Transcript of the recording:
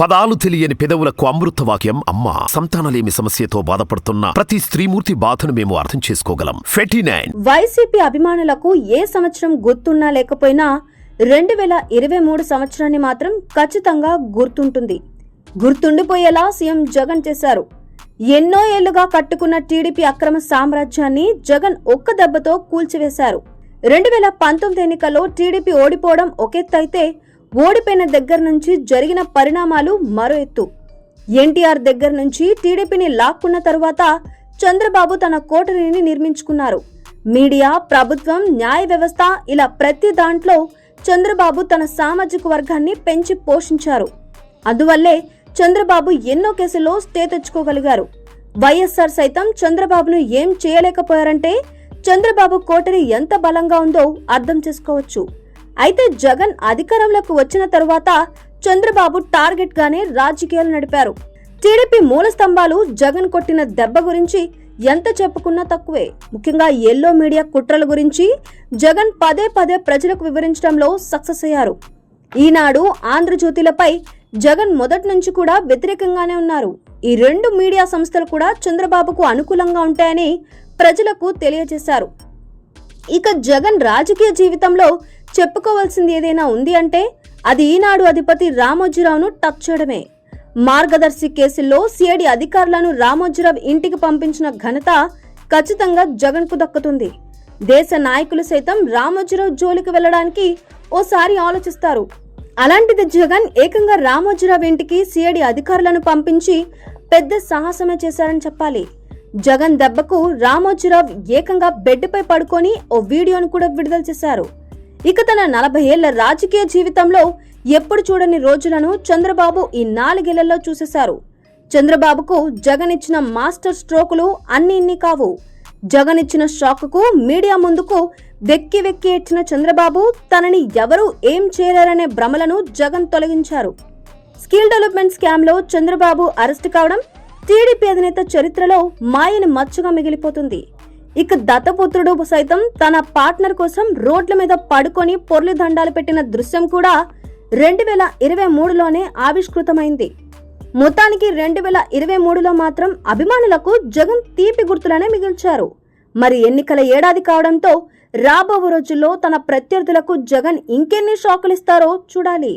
పదాలు తెలియని పెదవులకు అమృతవాక్యం అమ్మ. సంతానలేమి సమస్యతో బాధపడుతున్న ప్రతి స్త్రీమూర్తి బాధను మేము అర్థం చేసుకోగలం. 49 వైసీపీ అభిమానులకు ఏ సంవత్సరం గుర్తున్నా లేకపోయినా 2023 సంవత్సరాన్ని మాత్రం ఖచ్చితంగా గుర్తుంటుంది. గుర్తుండిపోయేలా సీఎం జగన్ చేశారు. ఎన్నో ఏళ్లుగా కట్టుకున్న టీడీపీ అక్రమ సామ్రాజ్యాన్ని జగన్ ఒక్క దెబ్బతో కూల్చివేశారు. 2019 ఎన్నికల్లో టీడీపీ ఓడిపోవడం ఒకెత్తైతే ఓడిపోయిన దగ్గర నుంచి జరిగిన పరిణామాలు మరో ఎత్తు. ఎన్టీఆర్ దగ్గర నుంచి టీడీపీని లాక్కున్న తరువాత చంద్రబాబు తన కోటరీని నిర్మించుకున్నారు. మీడియా, ప్రభుత్వం, న్యాయ వ్యవస్థ ఇలా ప్రతి దాంట్లో చంద్రబాబు తన సామాజిక వర్గాన్ని పెంచి పోషించారు. అందువల్లే చంద్రబాబు ఎన్నో కేసుల్లో స్టే తెచ్చుకోగలిగారు. వైఎస్ఆర్ సైతం చంద్రబాబును ఏం చేయలేకపోయారంటే చంద్రబాబు కోటరీ ఎంత బలంగా ఉందో అర్థం చేసుకోవచ్చు. అయితే జగన్ అధికారంలోకి వచ్చిన తరువాత చంద్రబాబు టార్గెట్ గానే రాజకీయాలు నడిపారు. టీడీపీ మూల స్తంభాలు జగన్ కొట్టిన దెబ్బ గురించి ఎంత చెప్పుకున్నా తక్కువే. ముఖ్యంగా ఎల్లో మీడియా కుట్రల గురించి జగన్ పదే పదే ప్రజలకు వివరించడంలో సక్సెస్ అయ్యారు. ఈనాడు, ఆంధ్రజ్యోతిలపై జగన్ మొదటి నుంచి కూడా వ్యతిరేకంగానే ఉన్నారు. ఈ రెండు మీడియా సంస్థలు కూడా చంద్రబాబుకు అనుకూలంగా ఉంటాయని ప్రజలకు తెలియజేశారు. ఇక జగన్ రాజకీయ జీవితంలో చెప్పుకోవాల్సింది ఏదైనా ఉంది అంటే అది ఈనాడు అధిపతి రామోజీరావును టచ్ చేయడమే. మార్గదర్శి కేసుల్లో సిఐడి అధికారులను రామోజీరావు ఇంటికి పంపించిన ఘనత ఖచ్చితంగా జగన్ కు దక్కుతుంది. దేశ నాయకులు సైతం రామోజీరావు జోలికి వెళ్లడానికి ఓసారి ఆలోచిస్తారు. అలాంటిది జగన్ ఏకంగా రామోజీరావు ఇంటికి సిఐడి అధికారులను పంపించి పెద్ద సాహసమే చేశారని చెప్పాలి. జగన్ దెబ్బకు రామోజీరావు ఏకంగా బెడ్పై పడుకొని ఓ వీడియోను కూడా విడుదల చేశారు. ఇక తన 40 ఏళ్ల రాజకీయ జీవితంలో ఎప్పుడు చూడని రోజులను చంద్రబాబు ఈ 4 ఏళ్లలో చూసేశారు. చంద్రబాబుకు జగన్ ఇచ్చిన మాస్టర్ స్ట్రోకులు ఇన్ని కావు. జగన్ ఇచ్చిన షాకుకు మీడియా ముందుకు వెక్కి వెక్కి ఇచ్చిన చంద్రబాబు తనని ఎవరూ ఏం చేయలేరనే భ్రమలను జగన్ తొలగించారు. స్కిల్ డెవలప్మెంట్ స్కామ్ లో చంద్రబాబు అరెస్ట్ కావడం టీడీపీ అధినేత చరిత్రలో మాయని మచ్చగా మిగిలిపోతుంది. ఇక దత్తపుత్రుడు సైతం తన పార్ట్నర్ కోసం రోడ్ల మీద పడుకొని పొర్లి దండాలు పెట్టిన దృశ్యం కూడా 2023లోనే ఆవిష్కృతమైంది. మొత్తానికి 2023లో మాత్రం అభిమానులకు జగన్ తీపి గుర్తులనే మిగిల్చారు. మరి ఎన్నికల ఏడాది కావడంతో రాబో రోజుల్లో తన ప్రత్యర్థులకు జగన్ ఇంకెన్ని షాకులు ఇస్తారో చూడాలి.